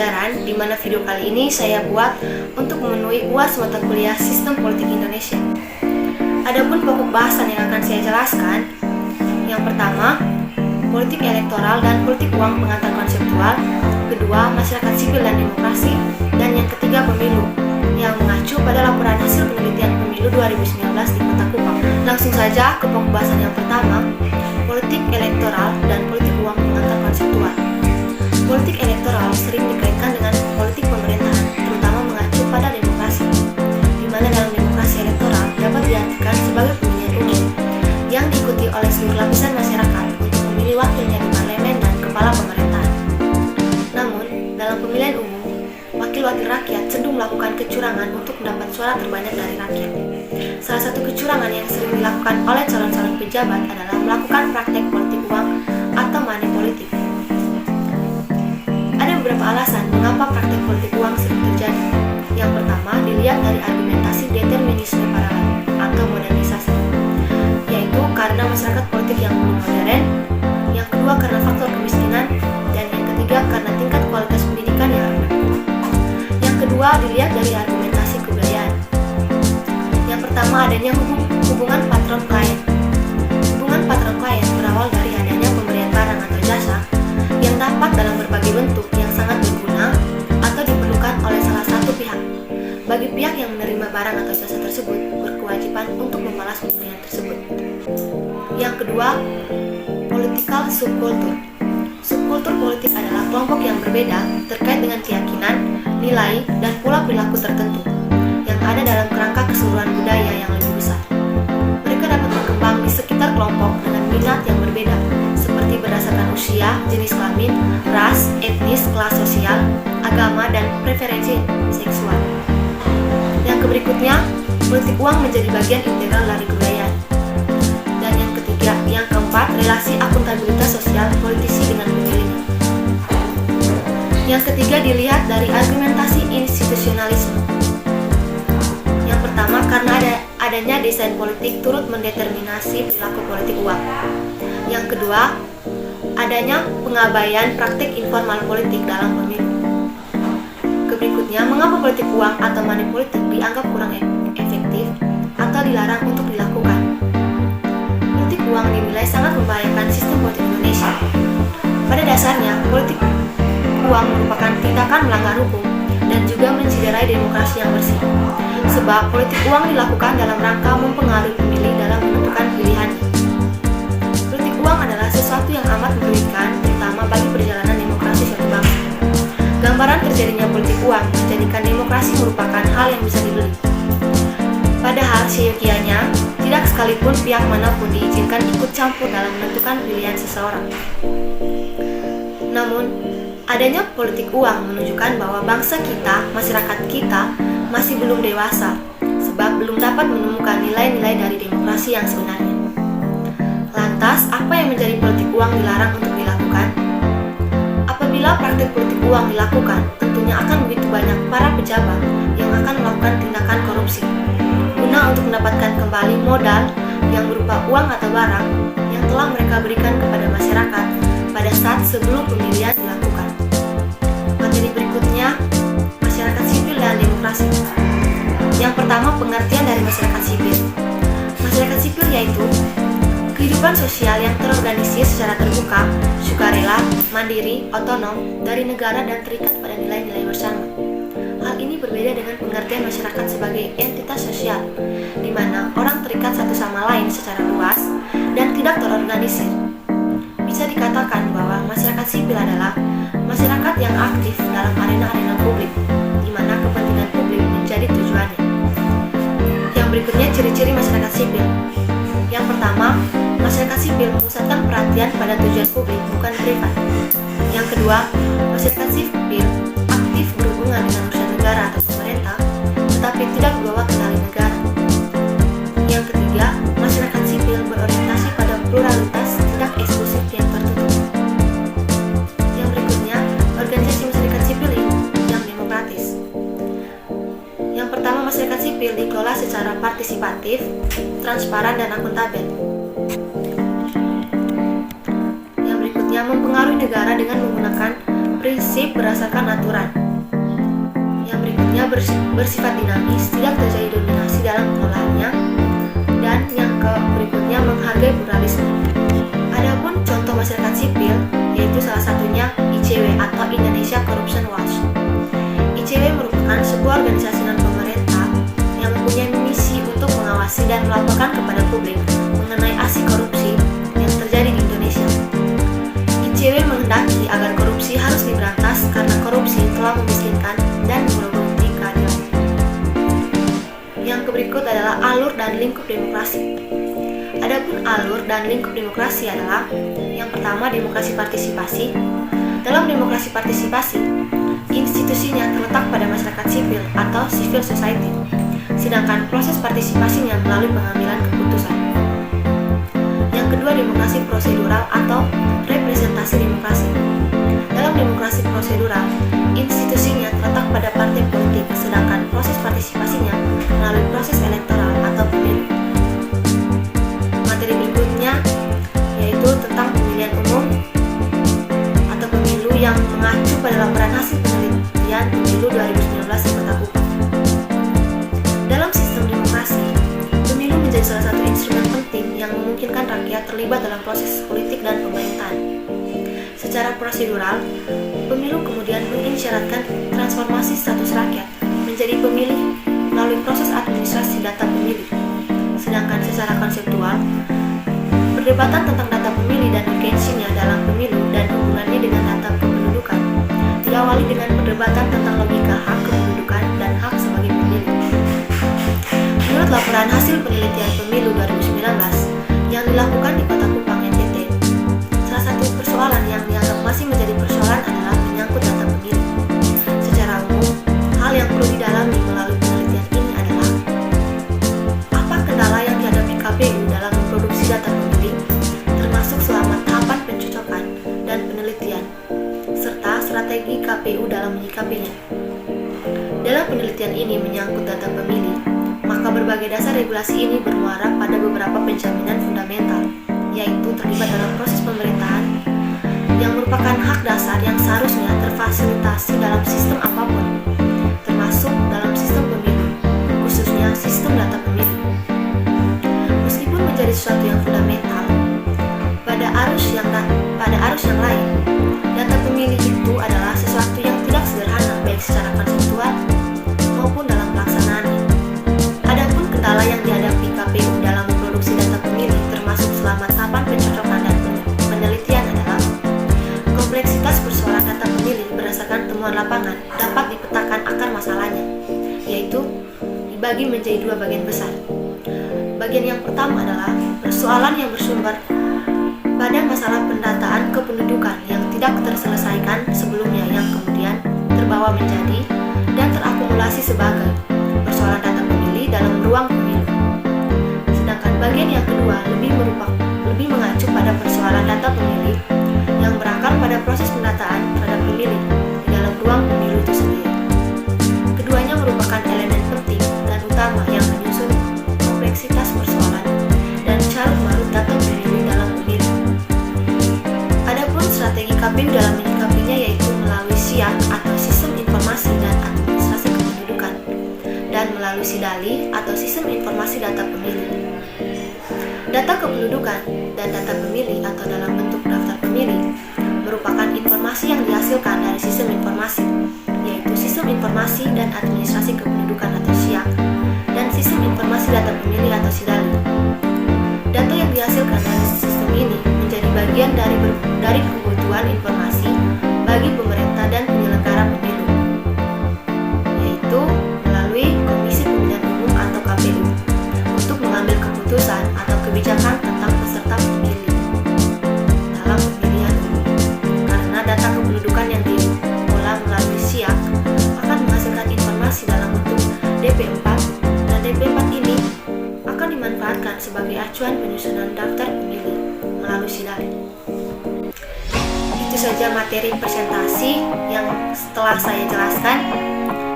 pembelajaran, di mana video kali ini saya buat untuk memenuhi UAS mata kuliah Sistem Politik Indonesia. Adapun pokok bahasan yang akan saya jelaskan, yang pertama, politik elektoral dan politik uang pengantar konseptual, kedua, masyarakat sipil dan demokrasi, dan yang ketiga, pemilu, yang mengacu pada laporan hasil penelitian pemilu 2019 di Kota Kupang. Langsung saja ke pokok bahasan yang pertama, politik elektoral dan politik uang pengantar konseptual. Politik elektoral sering dikaitkan dengan politik pemerintahan, terutama mengacu pada demokrasi, di mana dalam demokrasi elektoral dapat diartikan sebagai pemilihan umum yang diikuti oleh seluruh lapisan masyarakat untuk memilih wakilnya di parlemen dan kepala pemerintahan. Namun, dalam pemilihan umum, wakil-wakil rakyat cenderung melakukan kecurangan untuk mendapat suara terbanyak dari rakyat. Salah satu kecurangan yang sering dilakukan oleh calon-calon pejabat adalah melakukan praktek politik uang atau money politik. Ada beberapa alasan mengapa praktek politik uang sering terjadi. Yang pertama, dilihat dari argumentasi determinisme paralel atau modernisasi, yaitu karena masyarakat politik yang belum modern, yang kedua karena faktor kemiskinan, dan yang ketiga karena tingkat kualitas pendidikan yang rendah. Yang kedua, dilihat dari argumentasi kebudayaan. Yang pertama, adanya hubungan patron-klien. Hubungan patron-klien berawal dari adanya pemberian barang atau jasa yang dapat dalam berbagai bentuk yang sangat berguna atau diperlukan oleh salah satu pihak. Bagi pihak yang menerima barang atau jasa tersebut berkewajiban untuk membalas pemberian tersebut. Yang kedua, political subkultur. Subkultur politik adalah kelompok yang berbeda terkait dengan keyakinan, nilai, dan pula perilaku tertentu yang ada dalam kerangka keseluruhan budaya yang lebih besar. Mereka dapat berkembang di sekitar kelompok dengan minat yang berbeda, seperti berdasarkan usia, jenis kelamin, ras, etnis, kelas sosial, agama, dan preferensi seksual. Yang berikutnya, politik uang menjadi bagian integral dari kebudayaan. Dan yang ketiga, yang keempat, relasi akuntabilitas sosial politisi dengan pemilihnya. Yang ketiga, dilihat dari argumentasi institusionalisme. Yang pertama, karena adanya desain politik turut mendeterminasi perilaku politik uang. Yang kedua, adanya pengabaian praktik informal politik dalam pemilu. Berikutnya, mengapa politik uang atau money politik dianggap kurang efektif atau dilarang untuk dilakukan? Politik uang dinilai sangat membahayakan sistem politik Indonesia. Pada dasarnya, politik uang merupakan tindakan melanggar hukum dan juga menciderai demokrasi yang bersih. Sebab politik uang dilakukan dalam rangka mempengaruhi pemilih dalam menentukan pilihan. Politik uang adalah sesuatu yang amat merugikan, terutama bagi perjalanan demokrasi suatu bangsa. Gambaran terjadinya politik uang menjadikan demokrasi merupakan hal yang bisa dibeli. Padahal seyogianya, tidak sekalipun pihak manapun diizinkan ikut campur dalam menentukan pilihan seseorang. Namun, adanya politik uang menunjukkan bahwa bangsa kita, masyarakat kita, masih belum dewasa, sebab belum dapat menemukan nilai-nilai dari demokrasi yang sebenarnya. Lantas, apa yang menjadi politik uang dilarang untuk dilakukan? Apabila praktik politik uang dilakukan, tentunya akan begitu banyak para pejabat yang akan melakukan tindakan korupsi guna untuk mendapatkan kembali modal yang berupa uang atau barang yang telah mereka berikan kepada masyarakat pada saat sebelum pemilihan dilakukan. Materi berikutnya, masyarakat sipil dan demokrasi. Yang pertama, pengertian dari masyarakat sipil. Masyarakat sipil yaitu kehidupan sosial yang terorganisir secara terbuka, sukarela, mandiri, otonom dari negara dan terikat pada nilai-nilai bersama. Hal ini berbeda dengan pengertian masyarakat sebagai entitas sosial, di mana orang terikat satu sama lain secara luas dan tidak terorganisir. Bisa dikatakan bahwa masyarakat sipil adalah masyarakat yang aktif dalam arena-arena publik, di mana kepentingan publik menjadi tujuannya. Yang berikutnya, ciri-ciri masyarakat sipil. Yang pertama, masyarakat sipil memusatkan perhatian pada tujuan publik, bukan privat. Yang kedua, masyarakat sipil aktif berhubungan dengan urusan negara atau pemerintah, tetapi tidak membawa kendali negara. Yang ketiga, masyarakat sipil berorientasi pada pluralitas, tidak eksklusif yang tertutup. Yang berikutnya, organisasi masyarakat sipil yang demokratis. Yang pertama, masyarakat sipil dikelola secara partisipatif, transparan, dan akuntabel. Yang berikutnya, mempengaruhi negara dengan menggunakan prinsip berdasarkan aturan. Yang berikutnya bersifat dinamis, tidak terjadi dominasi dalam pengolahannya. Dan yang berikutnya menghargai pluralisme. Adapun contoh masyarakat sipil, yaitu salah satunya ICW atau Indonesia Corruption Watch. ICW merupakan sebuah organisasi non-pemerintah yang mempunyai misi untuk mengawasi dan melaporkan kepada publik mengenai aksi korupsi yang terjadi di Indonesia. ICW menghendaki agar korupsi harus diberantas karena korupsi telah memiskinkan dan menggerogoti keadilan. Yang berikut adalah alur dan lingkup demokrasi. Adapun alur dan lingkup demokrasi adalah yang pertama demokrasi partisipasi. Dalam demokrasi partisipasi, institusinya terletak pada masyarakat sipil atau civil society, sedangkan proses partisipasinya melalui pengambilan keputusan. Yang kedua, demokrasi prosedural atau representasi demokrasi. Dalam demokrasi prosedural, institusinya terletak pada partai politik, sedangkan proses partisipasinya melalui proses elektoral atau pemilu. Materi berikutnya yaitu tentang pemilihan umum atau pemilu yang mengacu pada laporan hasil penelitian pemilu 2019 di Kota Kupang. Dalam sistem demokrasi, pemilu menjadi salah satu instrumen penting yang memungkinkan rakyat terlibat dalam proses politik dan pemerintahan. Secara prosedural, pemilu kemudian mengisyaratkan transformasi status rakyat menjadi pemilih melalui proses administrasi data pemilih. Sedangkan secara konseptual, perdebatan tentang data pemilih dan urgensinya dalam pemilu dan hubungannya dengan data kependudukan diawali dengan perdebatan tentang logika hak kependudukan dan hak sebagai pemilih. Menurut laporan hasil penelitian pemilu 2019 yang dilakukan di Kota Kupang, NTT, salah satu persoalan yang dianggap masih menjadi persoalan adalah menyangkut data pemilih. Secara umum, hal yang perlu didalami melalui penelitian ini adalah apa kendala yang dihadapi KPU dalam memproduksi data pemilih, termasuk selama tahapan pencocokan dan penelitian, serta strategi KPU dalam menyikapinya. Dalam penelitian ini menyangkut data pemilih, maka berbagai dasar regulasi ini bermuara pada beberapa penjaminan fundamental, yaitu terlibat dalam proses pemerintahan yang merupakan hak dasar yang seharusnya terfasilitasi dalam sistem apapun, termasuk dalam sistem pemilu, khususnya sistem data pemilu. Meskipun menjadi sesuatu yang fundamental, pada arus yang lain, data pemilih itu adalah sesuatu yang tidak sederhana baik secara konseptual maupun dalam pelaksanaannya. Adapun kendala yang dihadapi KPU dalam memproduksi data pemilih termasuk selama tahapan pencocokan dan penelitian adalah kompleksitas persoalan data pemilih berdasarkan temuan lapangan dapat dipetakan akar masalahnya, yaitu dibagi menjadi dua bagian besar. Bagian yang pertama adalah persoalan yang bersumber pada masalah pendataan kependudukan yang tidak terselesaikan sebelumnya yang kemudian terbawa menjadi dan terakumulasi sebagai persoalan data pemilih dalam ruang pemilu. Sedangkan bagian yang kedua lebih mengacu pada persoalan data pemilih yang berakar pada proses pendataan terhadap pemilih di dalam ruang pemilu itu sendiri. Keduanya merupakan elemen penting dan utama yang menyusun kompleksitas persoalan dan carut-marut data pemilih dalam pemilu. Adapun strategi KPU dalam menyikapinya yaitu melalui SIAK atau Sistem Informasi dan Administrasi Kependudukan dan melalui SIDALI atau Sistem Informasi Data Pemilih. Data kependudukan dan data pemilih atau dalam bentuk daftar pemilih merupakan informasi yang dihasilkan dari sistem informasi, yaitu Sistem Informasi dan Administrasi Kependudukan atau SIAK dan Sistem Informasi Data Pemilih atau SIDALI. Data yang dihasilkan dari sistem ini menjadi bagian dari kebutuhan informasi bagi pemerintah dan penyelenggara pemilu, yaitu melalui Komisi Pemilihan Umum atau KPU untuk mengambil keputusan atau kebijakan tentang peserta pemilih dalam pemilihan umum. Karena data kependudukan yang diolah melalui SIAK akan menghasilkan informasi dalam bentuk DP4 dan DP4 ini akan dimanfaatkan sebagai acuan penyusunan daftar pemilih melalui SIDALI. Itu saja materi presentasi yang setelah saya jelaskan.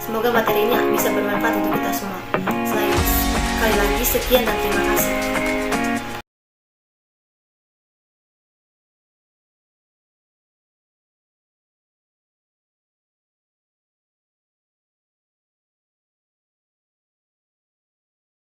Semoga materi ini bisa bermanfaat untuk kita semua. Sekali lagi sekian dan terima kasih.